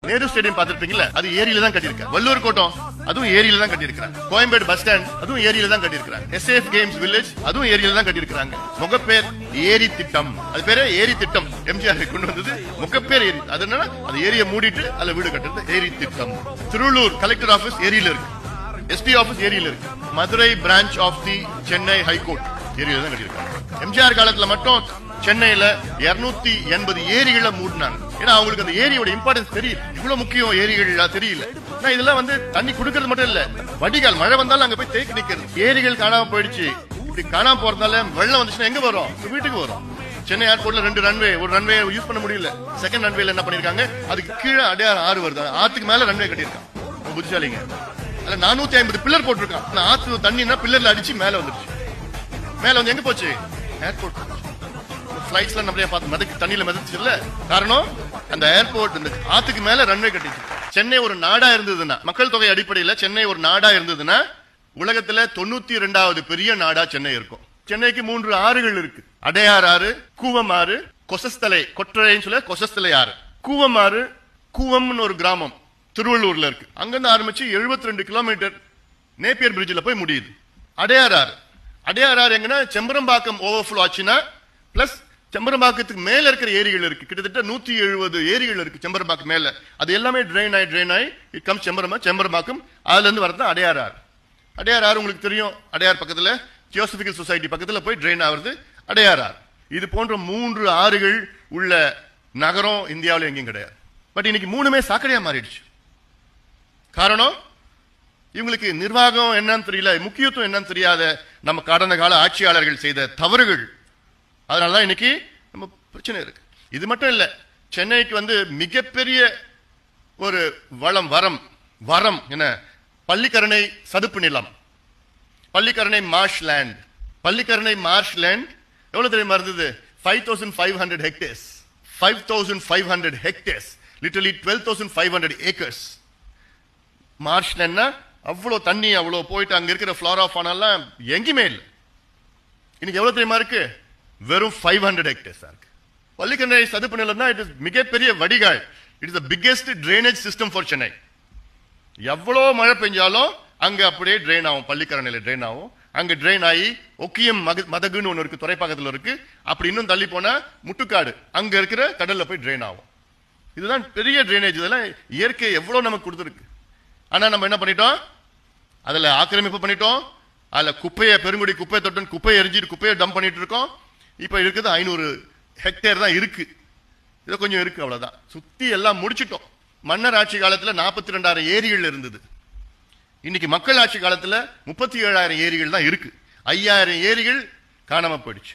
Nehru stadium பாத்திருப்பீங்கல்ல, அது ஏரியில தான் கட்டியிருக்காங்க. வள்ளூர் கோட்டம் அதுவும் ஏரியில தான் கட்டியிருக்காங்க. கோயம்பேடு பஸ் ஸ்டாண்ட் அதுவும் ஏரியில தான் கட்டியிருக்காங்க. எஸ்ஏஎஃப் கேம்ஸ் வில்லேஜ் அதுவும் ஏரியில தான் கட்டியிருக்காங்க. முகப்பேர் ஏரி திட்டம், அது பேரு ஏரி திட்டம். எம்ஜிஆர் கொண்டு வந்தது முகப்பேர் ஏரி. அது என்னன்னா அந்த ஏரியை மூடிட்டு அதுல வீடு கட்டுறது ஏரி திட்டம். திருவள்ளூர் கலெக்டர் ஆபீஸ் ஏரியில இருக்கு, எஸ்பி ஆபீஸ் ஏரியில இருக்கு. Madurai branch of the Chennai high court ஏரியில தான் கட்டியிருக்காங்க. எம்ஜிஆர் காலத்துல மட்டும் சென்னையில 280 ஏரிகளை மூடினாங்க. ஏன்னா அவங்களுக்கு அந்த ஏரியோட இம்பார்ட்டன்ஸ் தெரியல, இவ்வளவு முக்கியம் ஏரிகள் தெரியல. இதெல்லாம் வந்து தண்ணி குடுக்கிறது மட்டும் இல்ல, வடிகால் மழை வந்தாலும் அங்க போய் தேக்கி நிக்கிறது. ஏரிகள் காணாம போயிடுச்சு. இப்படி காணாம போறதுனால வெள்ளம் வந்துச்சுன்னா எங்க வரும்? வீட்டுக்கு வரும். சென்னை ஏர்போர்ட்ல 2 ரன்வே, ஒரு ரன்வே யூஸ் பண்ண முடியல. செகண்ட் ரன்வேல என்ன பண்ணிருக்காங்க, அதுக்கு கீழே அடையாறு ஆறு வருது, ஆத்துக்கு மேல ரன்வே கட்டியிருக்காங்க. புத்திசாலிங்க. அதுல 450 பில்லர் போட்டிருக்கான். ஆத்து தண்ணினா பில்லர்ல அடிச்சு மேல வந்துருச்சு. மேல வந்து எங்க போச்சு? ஏர்போர்ட். பிளைட்ஸ்ல நிறைய பார்த்து தண்ணியில மிதச்சு இல்ல. காரணம் அந்த ஏர்போர்ட் இந்த ஆத்துக்கு மேல ரன்வே கட்டிச்சு. சென்னை ஒரு நாடா இருந்ததுன்னா, மக்கள் தொகை அடிப்படையில் சென்னை ஒரு நாடா இருந்ததுன்னா உலகத்துல 92வது பெரிய நாடா சென்னை இருக்கும். சென்னைக்கு 3 ஆறுகள் இருக்கு. அடையார் ஆறு, கூவம் ஆறு, கொசஸ்தலை, கொற்றரைன்னு சொல்ல கொசஸ்தலை ஆறு. கூவம் ஆறு, கூவம்னு ஒரு கிராமம் திருவள்ளூர்ல இருக்கு. அங்கிருந்து ஆரம்பிச்சு 72 கிலோமீட்டர் நேப்பியர் பிரிட்ஜில் போய் முடியுது. அடையார் ஆறு, அடையார் ஆறு எங்கன்னா செம்பரம்பாக்கம் ஓவர்ஃப்ளோ ஆச்சுன்னா பிளஸ் செம்பரம்பாக்கத்துக்கு மேல இருக்கிற ஏரிகள் இருக்கு. கிட்டத்தட்ட 170 ஏரிகள் இருக்கு செம்பரம்பாக்கம் மேல. அது எல்லாமே ட்ரெயின் ஆகி இட் கம்ஸ் செம்பரம்பாக்கம். அதுல இருந்து வரதான் அடையார் ஆறு. அடையார் ஆறு உங்களுக்கு தெரியும், அடையார் பக்கத்துல தியோசபிக்கல் சொசைட்டி பக்கத்துல போய் ட்ரெயின் ஆகுறது அடையார் ஆறு. இது போன்ற 3 ஆறுகள் உள்ள நகரம் இந்தியாவில் எங்கேயும் கிடையாது. பட் இன்னைக்கு 3மே சாக்கடையா மாறிடுச்சு. காரணம் இவங்களுக்கு நிர்வாகம் என்னன்னு தெரியல, முக்கியத்துவம் என்னன்னு தெரியாத நம்ம கடந்த கால ஆட்சியாளர்கள் செய்த தவறுகள். அதனாலதான் இன்னைக்கு நம்ம பிரச்சனை இருக்கு. இது மட்டும் இல்ல, சென்னைக்கு வந்து மிகப்பெரிய ஒரு வரம் என்ன, பள்ளிக்கரணை சதுப்பு நிலம், Pallikaranai marsh land. Pallikaranai marsh land எவ்வளவு தெரியுமா இருந்தது? 5500 hectares. 5500 hectares, literally 12500 acres. Marsh லேண்ட்னா அவ்வளவு தண்ணி, அவ்வளவு போயிட்டு அங்க இருக்கிற ஃபிளாரா ஃபானாலாம் எங்கேயுமே இல்லை. இன்னைக்கு எவ்வளவு தெரியுமா இருக்கு? வெறும் 500 ஹெக்டேர்ஸ் இருக்கு. பள்ளிக்கரணை சதுப்பு நிலம் தான். இட் இஸ் மிகப்பெரிய வடிகால். It is the biggest drainage system for Chennai. எவ்வளவு மழை பெஞ்சாலும் அங்க அப்படியே ட்ரெயின் ஆகும், பள்ளிக்கரணையில ட்ரெயின் ஆகும். அங்க ட்ரெயின் ஆகி ஒக்கியம் மதகுன்னு ஒன்று இருக்கு, துறைப்பாக்கத்தில் இருக்கு. அப்படி இன்னும் தள்ளி போனா முட்டுக்காடு, அங்க இருக்கிற கடல்ல போய் ட்ரெயின் ஆகும். இதுதான் பெரிய ட்ரைனேஜ். இதெல்லாம் இயற்கை எவ்வளவு நமக்கு கொடுத்துருக்கு. ஆனா நம்ம என்ன பண்ணிட்டோம்? அதுல ஆக்கிரமிப்பு பண்ணிட்டோம். அதுல குப்பையை, பெருங்குடி குப்பை தொட்டன் குப்பையை எரிஞ்சிட்டு குப்பையை டம்ப் பண்ணிட்டு இருக்கோம். இப்ப இருக்குது 500 ஹெக்டேர் தான் இருக்கு. இது கொஞ்சம் இருக்கு, அவ்வளவுதான். சுத்தி எல்லாம் முடிச்சிட்டோம். மன்னர் ஆட்சி காலத்துல 42,000 ஏரிகள் இருந்தது. இன்னைக்கு மக்கள் ஆட்சி காலத்துல 37,000 ஏரிகள் தான் இருக்கு. 5,000 ஏரிகள் காணாம போயிடுச்சு.